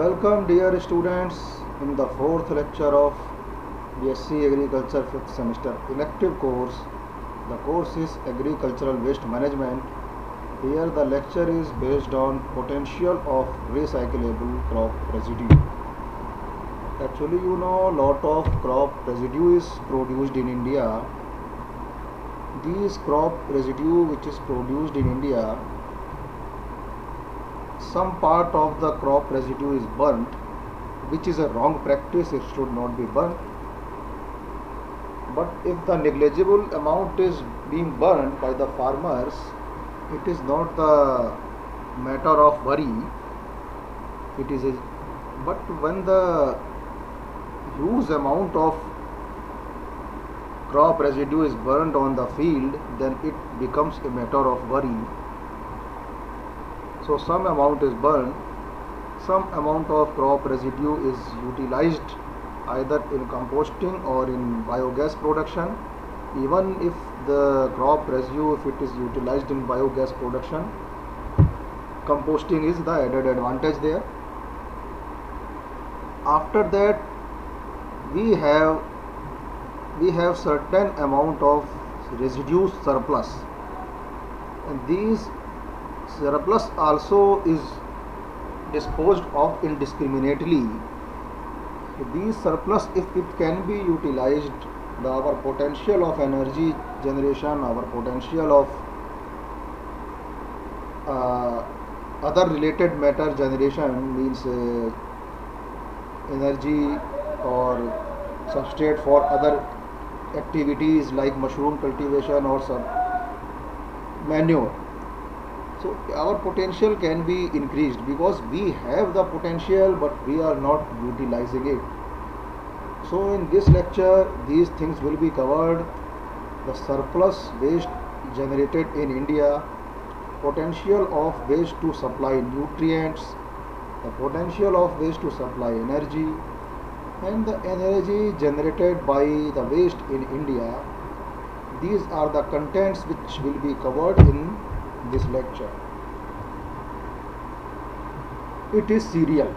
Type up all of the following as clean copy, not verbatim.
Welcome dear students in the fourth lecture of BSc Agriculture 5th semester elective course. The course is Agricultural Waste Management. Here the lecture is based on potential of recyclable crop residue. Actually lot of crop residue is produced in India. These crop residue which is produced in India, some part of the crop residue is burnt, which is a wrong practice. It should not be burnt. But if the negligible amount is being burnt by the farmers, it is not the matter of worry. But when the huge amount of crop residue is burned on the field, then it becomes a matter of worry. So some amount is burned, some amount of crop residue is utilized either in composting or in biogas production. Even if the crop residue, if it is utilized in biogas production, composting is the added advantage there. After that, we have certain amount of residue surplus, and these surplus also is disposed of indiscriminately. These surplus, if it can be utilized, our potential of energy generation, our potential of other related matter generation, means energy or substrate for other activities like mushroom cultivation or some manure. So our potential can be increased because we have the potential but we are not utilizing it. So in this lecture these things will be covered: the surplus waste generated in India, potential of waste to supply nutrients, the potential of waste to supply energy, and the energy generated by the waste in India. These are the contents which will be covered in this lecture. It is serial.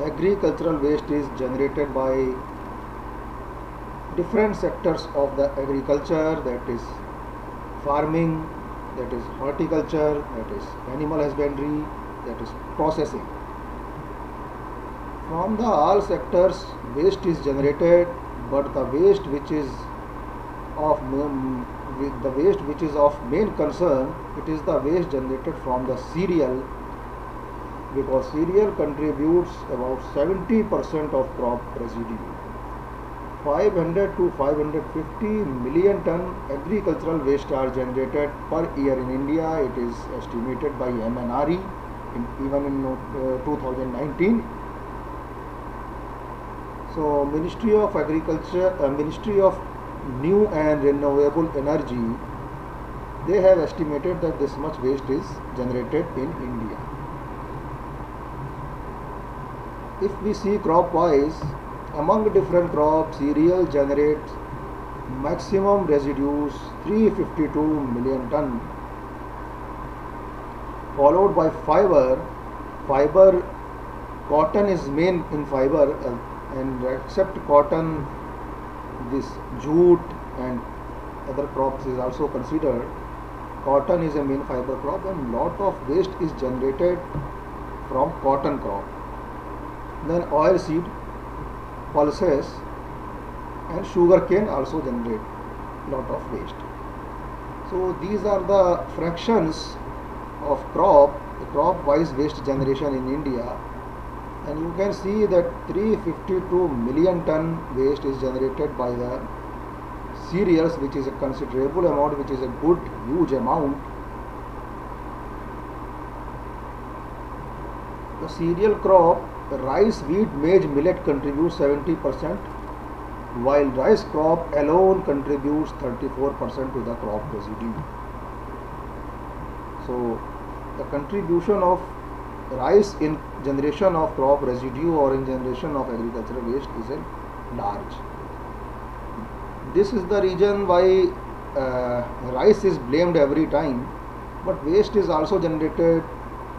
Agricultural waste is generated by different sectors of the agriculture, that is farming, that is horticulture, that is animal husbandry, that is processing. From the all sectors waste is generated, but the waste which is of main concern, it is the waste generated from the cereal, because cereal contributes about 70% of crop residue. 500 to 550 million ton agricultural waste are generated per year in India. It is estimated by MNRE even in 2019. So Ministry of Agriculture, Ministry of New and Renewable Energy, they have estimated that this much waste is generated in India. If we see crop wise, among different crops, cereal generates maximum residues 352 million ton, followed by fiber. Cotton is main in fiber, and except cotton, this jute and other crops is also considered. Cotton is a main fiber crop, and lot of waste is generated from cotton crop. Then oil seed, pulses, and sugar cane also generate lot of waste. So these are the fractions of crop wise waste generation in India. And you can see that 352 million ton waste is generated by the cereals, which is a considerable amount, which is a good huge amount. The cereal crop, rice, wheat, maize, millet contributes 70%, while rice crop alone contributes 34% to the crop residue. So the contribution of rice in generation of crop residue or in generation of agricultural waste is a large. This is the reason why rice is blamed every time, but waste is also generated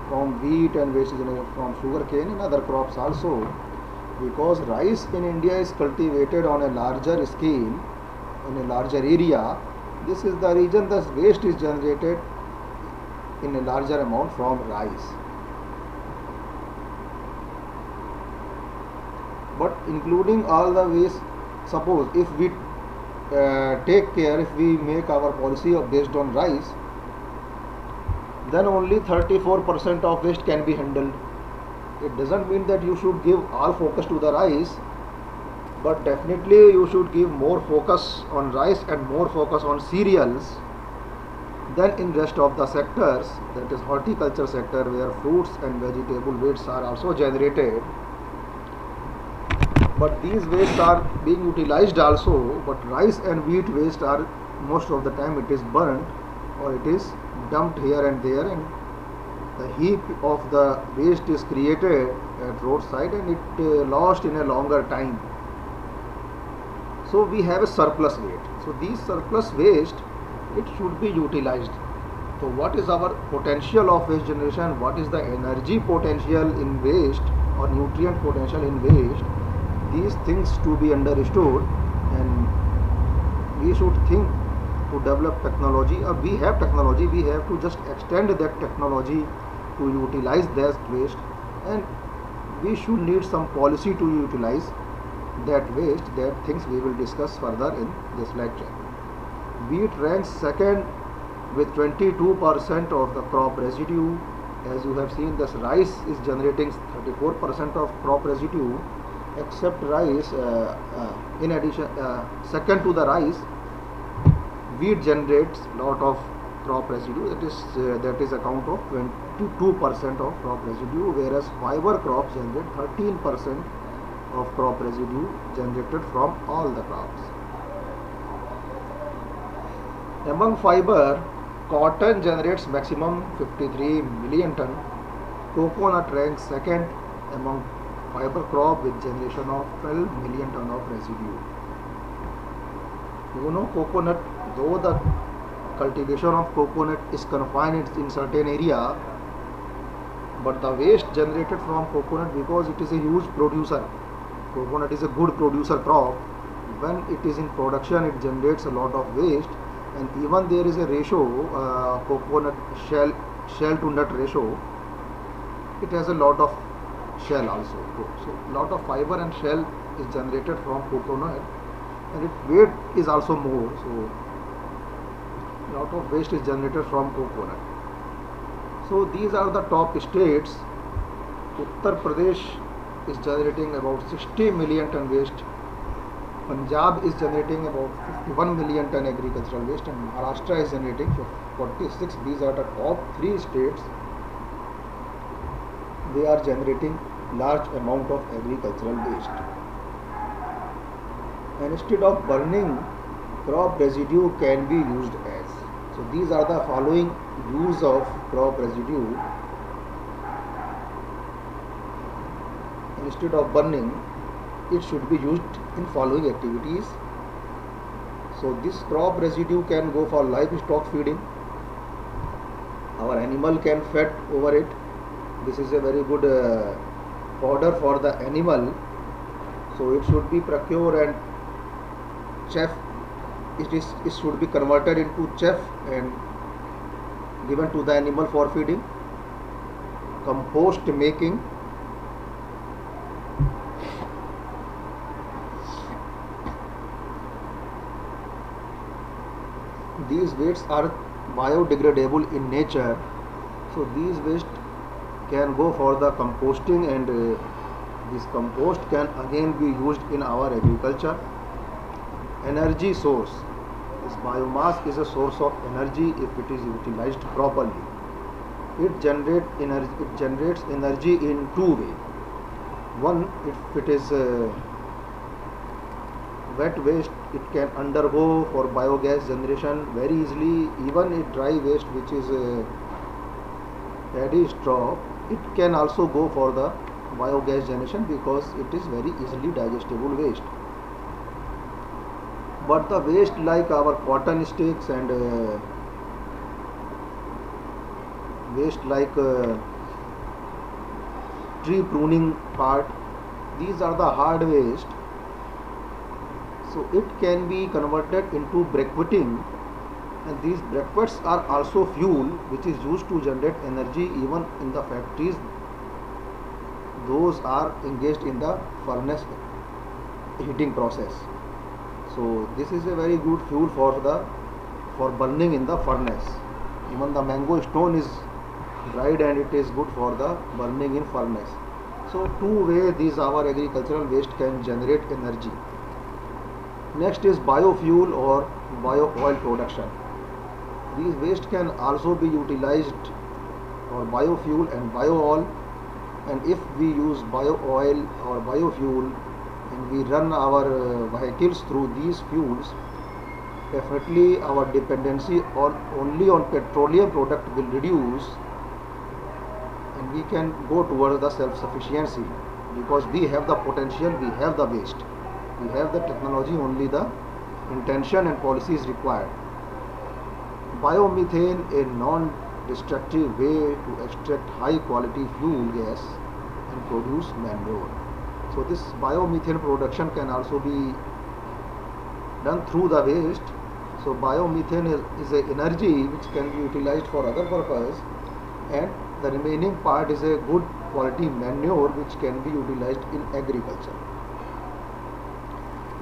from wheat and waste is generated from sugar cane and other crops also. Because rice in India is cultivated on a larger scale, in a larger area, this is the reason the waste is generated in a larger amount from rice. But including all the waste, suppose if we take care, if we make our policy based on rice, then only 34% of waste can be handled. It doesn't mean that you should give all focus to the rice, but definitely you should give more focus on rice and more focus on cereals than in rest of the sectors, that is horticulture sector, where fruits and vegetable wastes are also generated. But these wastes are being utilized also, but rice and wheat waste are most of the time it is burnt or it is dumped here and there, and the heap of the waste is created at roadside and it lost in a longer time. So we have a surplus waste. So these surplus waste, it should be utilized. So what is our potential of waste generation? What is the energy potential in waste or nutrient potential in waste? These things to be understood, and we should think to develop technology, or we have technology, we have to just extend that technology to utilize that waste, and we should need some policy to utilize that waste. That things we will discuss further in this lecture. Wheat ranks second with 22% of the crop residue. As you have seen, this rice is generating 34% of crop residue, except rice. In addition, second to the rice, wheat generates lot of crop residue. That is account of 22% of crop residue, whereas fiber crops generate 13% of crop residue generated from all the crops. Among fiber, cotton generates maximum 53 million ton. Coconut ranks second among fiber crop with generation of 12 million ton of residue. You know, coconut, though the cultivation of coconut is confined in certain area, but the waste generated from coconut, because it is a huge producer, coconut is a good producer crop. When it is in production, it generates a lot of waste, and even there is a ratio, coconut shell to nut ratio. It has a lot of shell also. So lot of fiber and shell is generated from coconut, and its weight is also more. So lot of waste is generated from coconut. So these are the top states. Uttar Pradesh is generating about 60 million ton waste. Punjab is generating about 51 million ton agricultural waste, and Maharashtra is generating 46. These are the top 3 states. They are generating large amount of agricultural waste. And instead of burning, crop residue can be used as. So these are the following use of crop residue. Instead of burning, it should be used in following activities. So this crop residue can go for livestock feeding. Our animal can fed over it. This is a very good fodder for the animal. So it should be procured and chaff. It should be converted into chaff and given to the animal for feeding. Compost making. These wastes are biodegradable in nature, so these waste can go for the composting, and this compost can again be used in our agriculture. Energy source. This biomass is a source of energy if it is utilized properly. It generates energy in two ways. One, if it is wet waste, it can undergo for biogas generation very easily. Even a dry waste, which is paddy straw, it can also go for the biogas generation because it is very easily digestible waste. But the waste like our cotton sticks and waste like tree pruning part, these are the hard waste. So it can be converted into briquetting, and these briquettes are also fuel which is used to generate energy even in the factories. Those are engaged in the furnace heating process. So this is a very good fuel for burning in the furnace. Even the mango stone is dried and it is good for the burning in furnace. So two way these our agricultural waste can generate energy. Next is biofuel or bio oil production. These waste can also be utilized for biofuel and bio oil, and if we use bio oil or biofuel and we run our vehicles through these fuels, definitely our dependency only on petroleum product will reduce, and we can go towards the self-sufficiency, because we have the potential, we have the waste, we have the technology, only the intention and policy is required. Biomethane, a non-destructive way to extract high quality fuel gas and produce manure. So this biomethane production can also be done through the waste. So biomethane is a energy which can be utilized for other purpose, and the remaining part is a good quality manure which can be utilized in agriculture.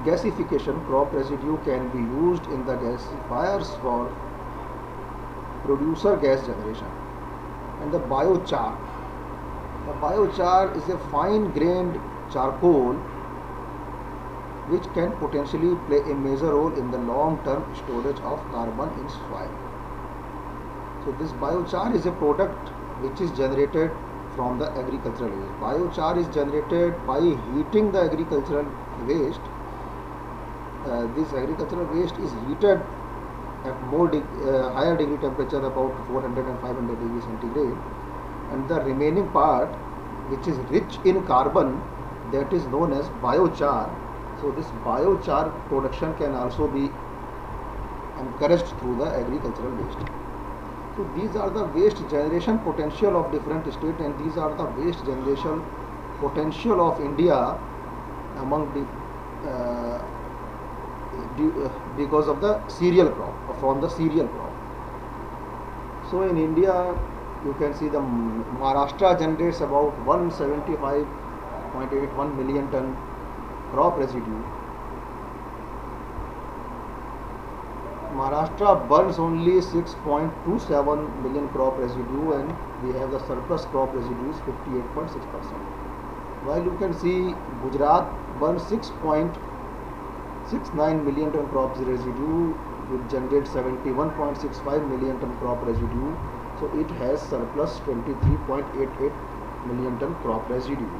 Gasification, crop residue can be used in the gasifiers for producer gas generation. And the biochar. The biochar is a fine grained charcoal which can potentially play a major role in the long term storage of carbon in soil. So this biochar is a product which is generated from the agricultural waste. Biochar is generated by heating the agricultural waste. This agricultural waste is heated at higher degree temperature, about 400 and 500 degrees centigrade, and the remaining part which is rich in carbon, that is known as biochar. So this biochar production can also be encouraged through the agricultural waste. So these are the waste generation potential of different states, and these are the waste generation potential of India among the because of the cereal crop, from the cereal crop. So in India, you can see the Maharashtra generates about 175.81 million ton crop residue. Maharashtra burns only 6.27 million crop residue, and we have the surplus crop residue is 58.6%. While you can see Gujarat burns 6.69 million ton crop residue, which generates 71.65 million ton crop residue. So it has surplus 23.88 million ton crop residue.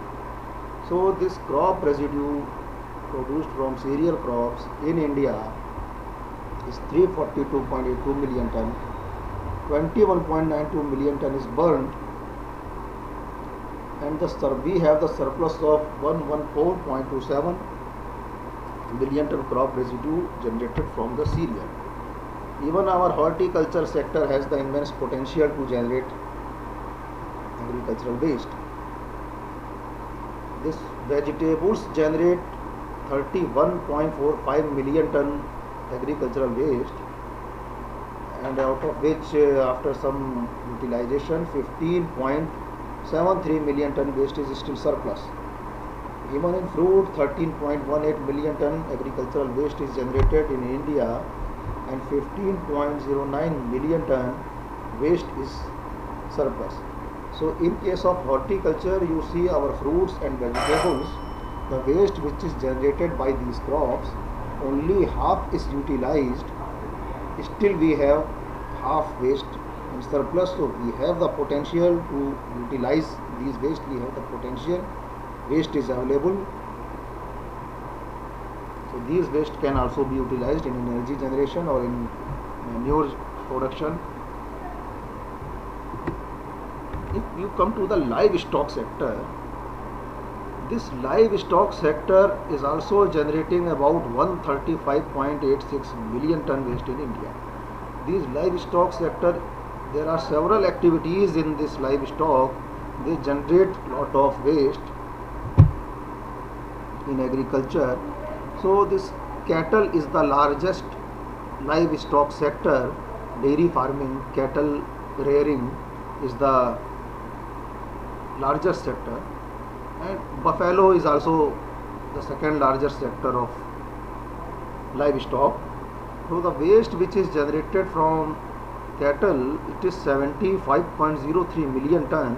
So this crop residue produced from cereal crops in India is 342.82 million ton. 21.92 million ton is burned, and we have the surplus of 114.27 million ton crop residue generated from the cereal. Even our horticulture sector has the immense potential to generate agricultural waste. This vegetables generate 31.45 million ton agricultural waste, and out of which after some utilization 15.73 million ton waste is still surplus. Even in fruit, 13.18 million ton agricultural waste is generated in India, and 15.09 million ton waste is surplus. So in case of horticulture, you see our fruits and vegetables, the waste which is generated by these crops, only half is utilized. Still we have half waste and surplus. So we have the potential to utilize these waste. We have the potential. Waste is available. So these waste can also be utilized in energy generation or in manure production. If you come to the livestock sector, this livestock sector is also generating about 135.86 million ton waste in India. These livestock sector, there are several activities in this livestock they generate lot of waste in agriculture. So this cattle is the largest livestock sector. Dairy farming, cattle rearing is the largest sector, and buffalo is also the second largest sector of livestock. So the waste which is generated from cattle, it is 75.03 million ton,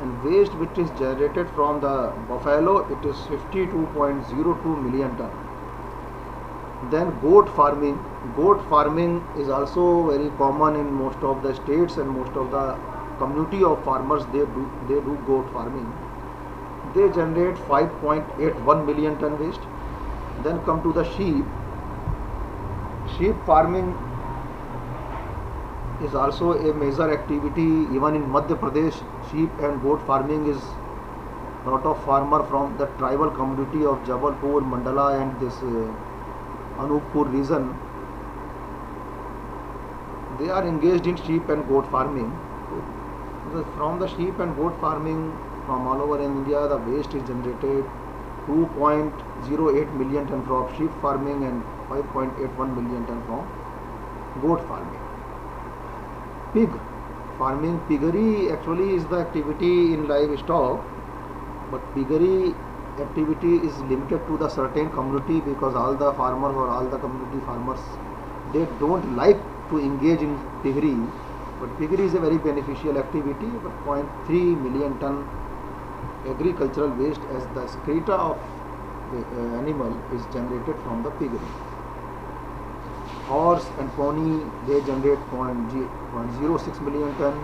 and waste which is generated from the buffalo, it is 52.02 million ton. Then goat farming. Goat farming is also very common in most of the states, and most of the community of farmers, they do goat farming. They generate 5.81 million ton waste. Then come to the sheep. Sheep farming is also a major activity. Even in Madhya Pradesh, sheep and goat farming is lot of farmer from the tribal community of Jabalpur, Mandala and this Anuppur region. They are engaged in sheep and goat farming. From the sheep and goat farming from all over in India, the waste is generated 2.08 million ton from sheep farming and 5.81 million ton from goat farming. Pig farming. Piggery actually is the activity in livestock, but piggery activity is limited to the certain community, because all the farmers or all the community farmers, they don't like to engage in piggery. But piggery is a very beneficial activity. But 0.3 million ton agricultural waste as the excreta of the animal is generated from the piggery. Horse and pony, they generate 0.06 million ton.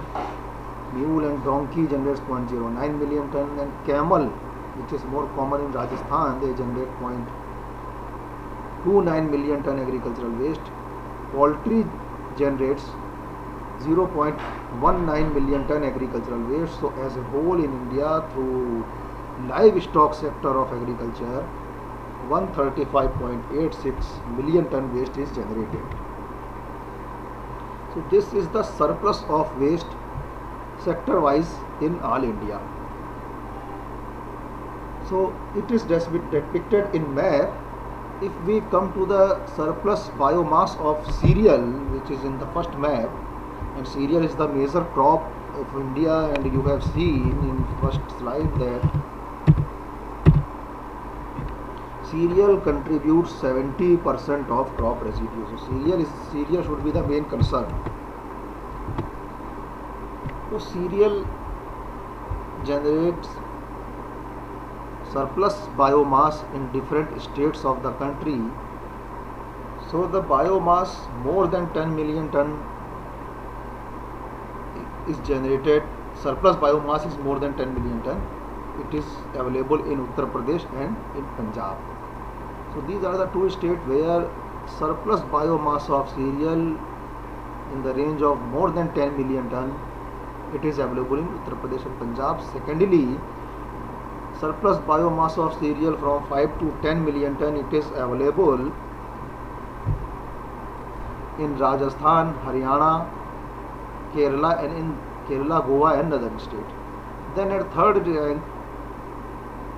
Mule and donkey generates 0.09 million ton, and camel, which is more common in Rajasthan, they generate 0.29 million ton agricultural waste. Poultry generates 0.19 million ton agricultural waste. So as a whole in India, through livestock sector of agriculture, 135.86 million ton waste is generated. So this is the surplus of waste sector wise in all India. So it is depicted in map. If we come to the surplus biomass of cereal, which is in the first map, and cereal is the major crop of India, and you have seen in first slide that cereal contributes 70% of crop residue. So cereal should be the main concern. So cereal generates surplus biomass in different states of the country. So the biomass more than 10 million ton is generated. Surplus biomass is more than 10 million ton. It is available in Uttar Pradesh and in Punjab. So these are the two states where surplus biomass of cereal in the range of more than 10 million ton, it is available in Uttar Pradesh and Punjab. Secondly, surplus biomass of cereal from 5 to 10 million ton, it is available in Rajasthan, Haryana, Kerala, and in Kerala, Goa and other states. Then at third rank,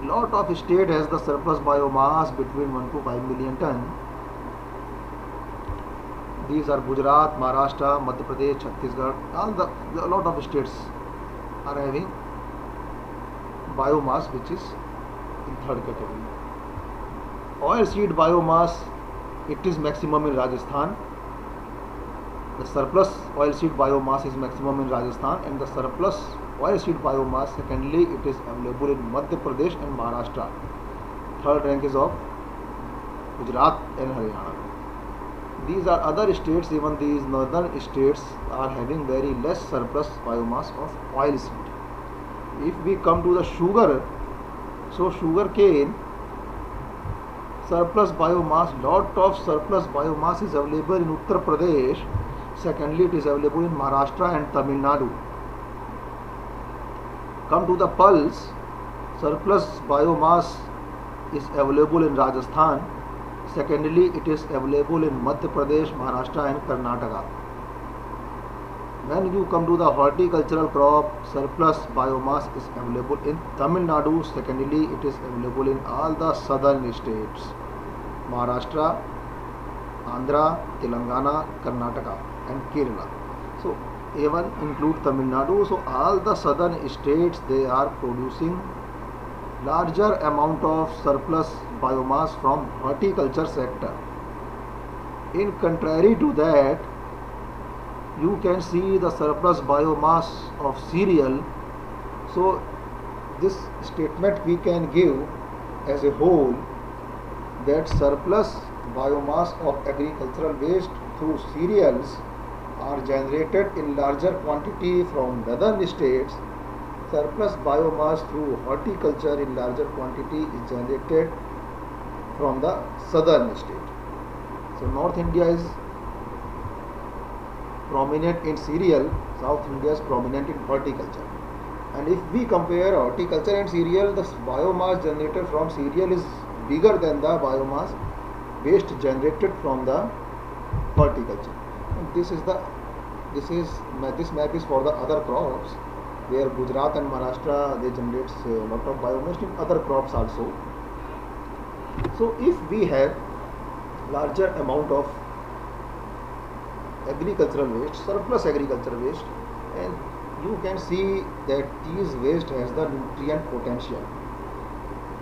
lot of state has the surplus biomass between 1 to 5 million ton. These are Gujarat, Maharashtra, Madhya Pradesh, Chhattisgarh. A lot of states are having biomass which is in third category. Oil seed biomass, it is maximum in Rajasthan. The surplus oil seed biomass is maximum in Rajasthan, and the surplus oil seed biomass, secondly, it is available in Madhya Pradesh and Maharashtra. Third rank is of Gujarat and Haryana. These are other states, even these northern states are having very less surplus biomass of oil seed. If we come to the sugar, so sugar cane surplus biomass, lot of surplus biomass is available in Uttar Pradesh. Secondly, it is available in Maharashtra and Tamil Nadu. Come to the pulse, surplus biomass is available in Rajasthan. Secondly, it is available in Madhya Pradesh, Maharashtra and Karnataka. When you come to the horticultural crop, surplus biomass is available in Tamil Nadu. Secondly, it is available in all the southern states, Maharashtra, Andhra, Telangana, Karnataka and Kerala. So even include Tamil Nadu. So all the southern states, they are producing larger amount of surplus biomass from horticulture sector. In contrary to that, you can see the surplus biomass of cereal. So this statement we can give as a whole, that surplus biomass of agricultural waste through cereals are generated in larger quantity from northern states. Surplus biomass through horticulture in larger quantity is generated from the southern state. So North India is prominent in cereal, South India is prominent in horticulture. And if we compare horticulture and cereal, the biomass generated from cereal is bigger than the biomass waste generated from the horticulture. And this map is for the other crops, where Gujarat and Maharashtra, they generate a lot of biomass in other crops also. So if we have larger amount of agricultural waste, surplus agricultural waste, and you can see that these waste has the nutrient potential.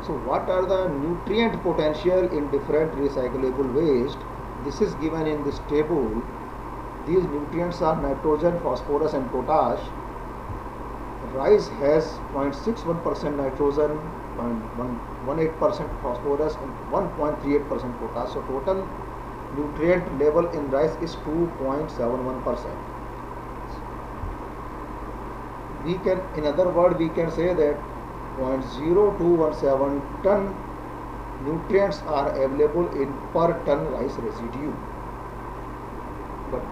So what are the nutrient potential in different recyclable waste? This is given in this table. These nutrients are nitrogen, phosphorus and potash. Rice has 0.61% nitrogen, 0.18% phosphorus and 1.38% potash. So total nutrient level in rice is 2.71%. We can, in other words, we can say that 0.0217 ton nutrients are available in per ton rice residue. But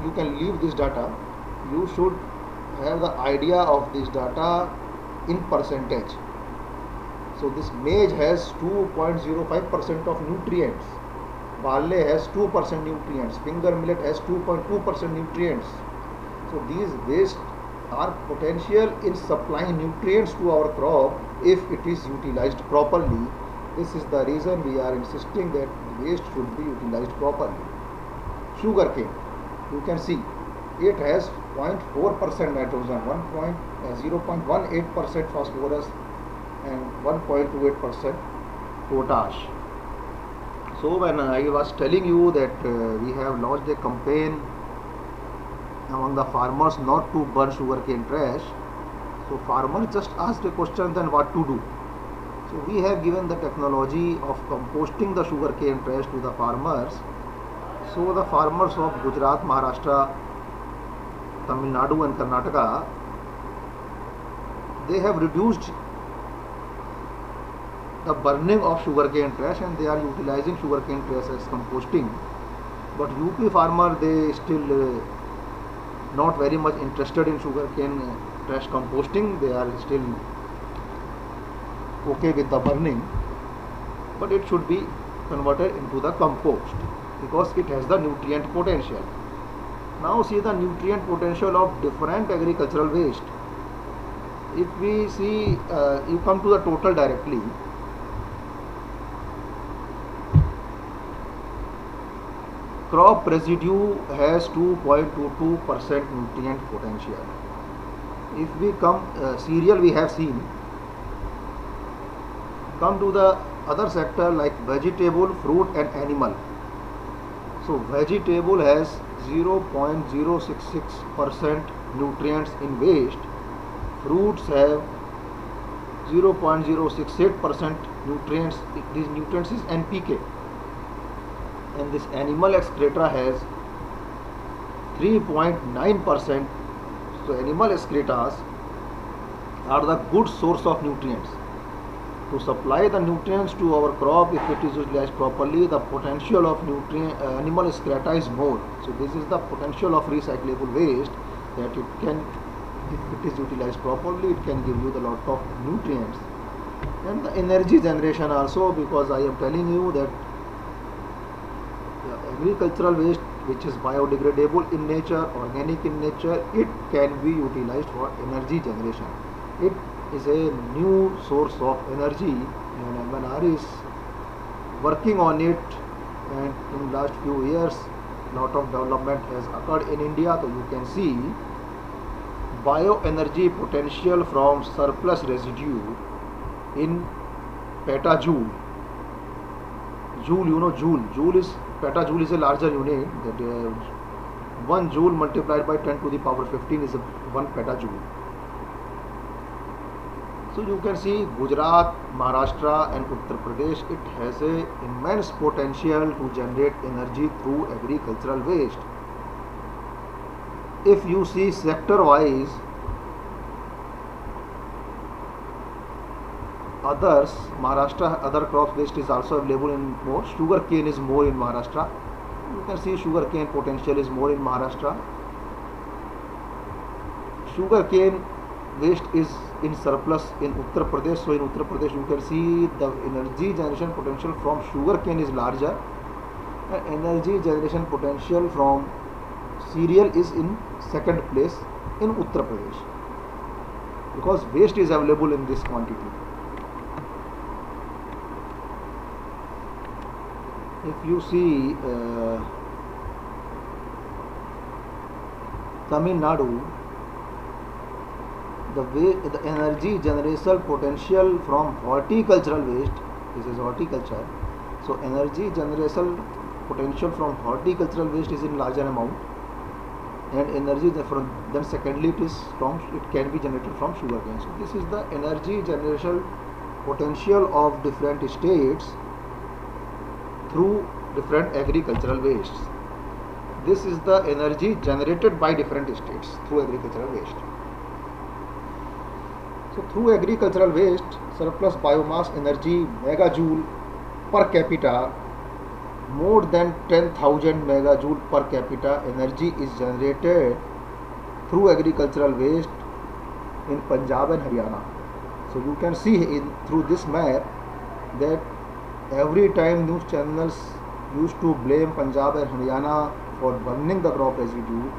you can leave this data. You should have the idea of this data in percentage. So this maize has 2.05% of nutrients, barley has 2% nutrients, finger millet has 2.2% nutrients. So these waste are potential in supplying nutrients to our crop if it is utilized properly. This is the reason we are insisting that waste should be utilized properly. Sugarcane, you can see it has 0.4% nitrogen, 0.18% phosphorus and 1.28% potash. So when I was telling you that we have launched a campaign among the farmers not to burn sugarcane trash, so farmers just asked a question, then what to do? So we have given the technology of composting the sugarcane trash to the farmers. So the farmers of Gujarat, Maharashtra, Tamil Nadu and Karnataka, they have reduced the burning of sugarcane trash and they are utilizing sugarcane trash as composting. But UP farmer, they still not very much interested in sugarcane trash composting. They are still okay with the burning, but it should be converted into the compost because it has the nutrient potential. Now see the nutrient potential of different agricultural waste. If we see, you come to the total directly. Crop residue has 2.22% nutrient potential. If we come, cereal we have seen. Come to the other sector like vegetable, fruit and animal. So vegetable has 0.066% nutrients in waste. Fruits have 0.068% nutrients. These nutrients is NPK. And this animal excreta has 3.9%. So animal excretas are the good source of nutrients. To supply the nutrients to our crop, if it is utilized properly, the potential of animal excreta is more. So this is the potential of recyclable waste, that it can, if it is utilized properly, it can give you the lot of nutrients. And the energy generation also, because I am telling you that the agricultural waste which is biodegradable in nature, organic in nature, it can be utilized for energy generation. It is a new source of energy, and MNR is working on it. And in last few years, lot of development has occurred in India. So you can see bioenergy potential from surplus residue in petajoule. Joule, you know, joule is, petajoule is a larger unit. That 1 joule multiplied by 10 to the power 15 is 1 petajoule. So you can see Gujarat, Maharashtra and Uttar Pradesh, it has a immense potential to generate energy through agricultural waste. If you see sector wise, others, Maharashtra, other crop waste is also available in more. Sugar cane is more in Maharashtra. You can see sugar cane potential is more in Maharashtra. Sugar cane waste is in surplus in Uttar Pradesh. So in Uttar Pradesh you can see the energy generation potential from sugar cane is larger, and energy generation potential from cereal is in second place in Uttar Pradesh, because waste is available in this quantity. If you see Tamil Nadu, the energy generation potential from horticultural waste, this is horticulture, so energy generation potential from horticultural waste is in larger amount, and energy from, then secondly it is from, it can be generated from sugarcane. So this is the energy generation potential of different states through different agricultural wastes. This is the energy generated by different states through agricultural waste. So through agricultural waste, surplus biomass energy megajoule per capita, more than 10,000 megajoule per capita energy is generated through agricultural waste in Punjab and Haryana. So you can see through this map that every time news channels used to blame Punjab and Haryana for burning the crop residue,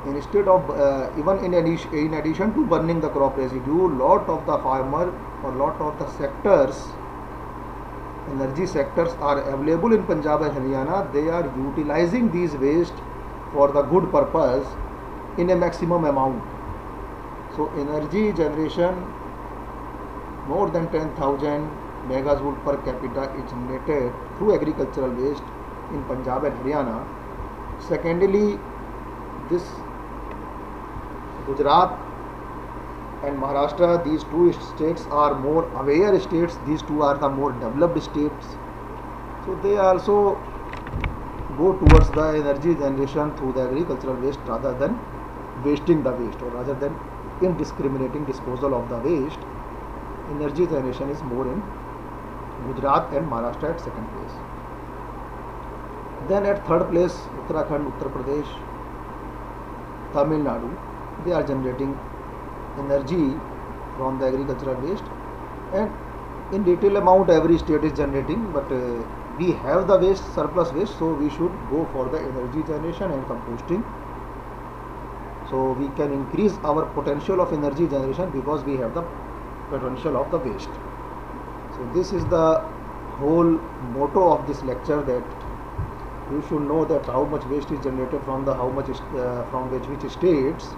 instead of even in addition to burning the crop residue, lot of the farmer or lot of the sectors, energy sectors are available in Punjab and Haryana. They are utilizing these waste for the good purpose in a maximum amount. So energy generation more than 10,000 megajoule per capita is generated through agricultural waste in Punjab and Haryana. Secondly, this Gujarat and Maharashtra, these two states are more aware states. These two are the more developed states. So they also go towards the energy generation through the agricultural waste rather than wasting the waste, or rather than indiscriminating disposal of the waste. Energy generation is more in Gujarat and Maharashtra at second place. Then at third place, Uttarakhand, Uttar Pradesh, Tamil Nadu, they are generating energy from the agricultural waste, and in detail amount every state is generating, but we have the waste, surplus waste, so we should go for the energy generation and composting. So we can increase our potential of energy generation because we have the potential of the waste. So this is the whole motto of this lecture, that you should know that how much waste is generated from the from which states,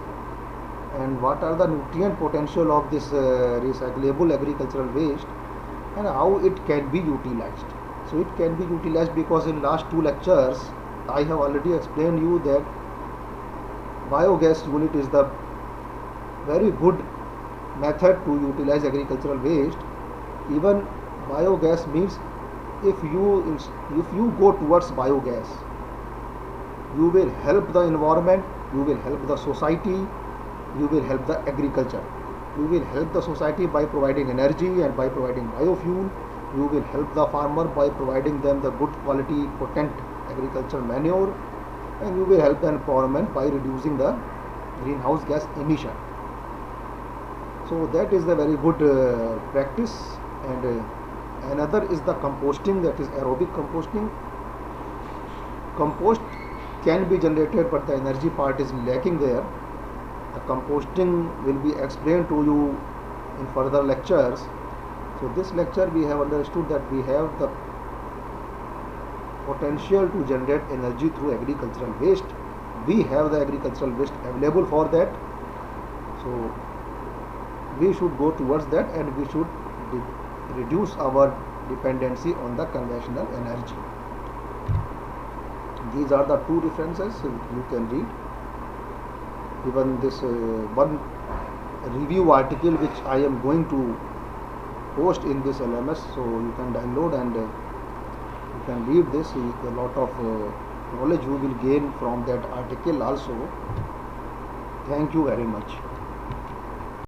and what are the nutrient potential of this recyclable agricultural waste, and how it can be utilized. So it can be utilized because in last two lectures I have already explained you that biogas unit is the very good method to utilize agricultural waste. Even biogas means if you go towards biogas, you will help the environment, you will help the society, you will help the agriculture. You will help the society by providing energy and by providing biofuel. You will help the farmer by providing them the good quality potent agricultural manure, and you will help the environment by reducing the greenhouse gas emission. So that is the very good practice. And another is the composting, that is aerobic composting. Compost can be generated, but the energy part is lacking there. The composting will be explained to you in further lectures. So this lecture we have understood that we have the potential to generate energy through agricultural waste. We have the agricultural waste available for that. So we should go towards that, and we should reduce our dependency on the conventional energy. These are the two references you can read. Even this one review article which I am going to post in this LMS, so you can download and you can read this. A lot of knowledge you will gain from that article also. Thank you very much.